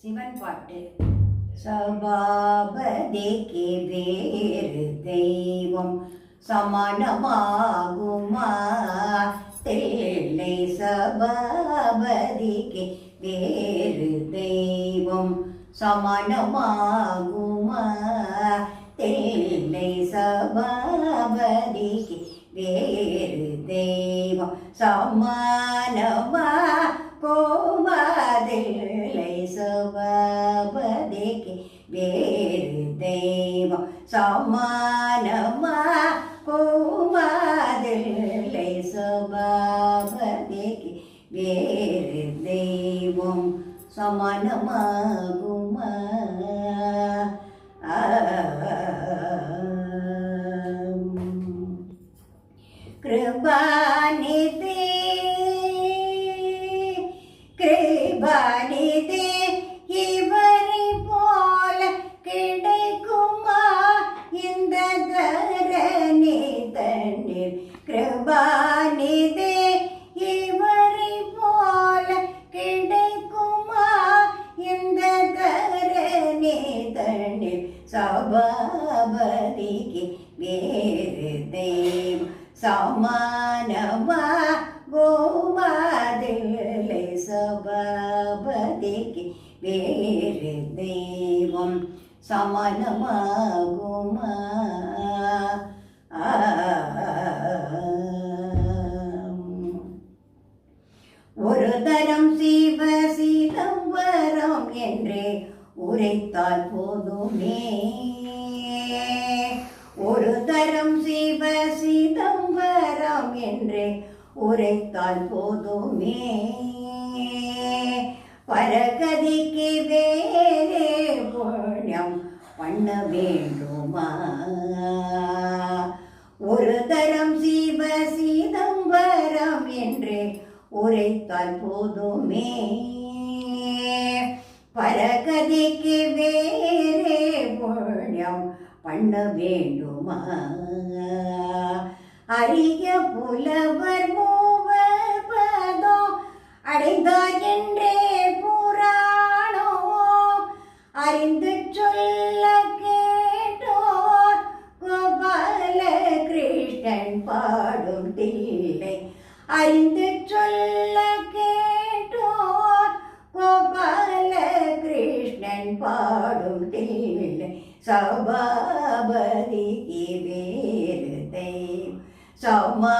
சிவன் பாட்டு. சபாபதிக்கு வேறு தெய்வம் சமானமாகுமா? தில்லை சபாபதிக்கு வேறு தெய்வம் சமானமாகுமா? தில்லை சபாபதிக்கு வேறு தெய்வம் சமானமா கோமாதில்லை சபாபதிக்கு வேறு தெய்வம் சமானமா கோமாதில்லை சபாபதிக்கு வேறு தெய்வம் சமானமாகுமா? கிருபாநிதி கிருபாநிதி இவரை போல கிடைக்குமா இந்த தரணி தண்ணீர்? கிருபாநிதி இவரை போல கிடைக்குமா இந்த தரணி தண்ணீர்? சபாபதிக்கு வேறு தெய்வம் சமானமா கோமாதில்லை சபாபதிக்கு வேறு தெய்வம் சமானமாகுமா? ஒரு தரம் சிவ சிதம்பரம் என்றே உரைத்தால் போதுமே. ஒரு தரம் சிவ சிதம்பரம் என்றே உரைத்தால் போதுமே. பரகதிக்கு வேறே புண்ணியம் பண்ண வேண்டுமா? ஒரு தரம் சிவ சிதம்பரம் என்றே உரைத்தால் போதுமே. பரகதிக்கு வேறே புண்ணியம் பண்ண வேண்டுமா? அரிய புலவர் மூவர் பதம் அடைந்தார் என்றே புராணோ அறிந்து சொல்ல கேட்டோர் கோபால கிருஷ்ணன் பாடும் தில்லை. அறிந்து சொல்ல கேட்டோர் கோபால கிருஷ்ணன் பாடும் தில்லை. சபாபதிக்கு வேறு தெய்வம் சமா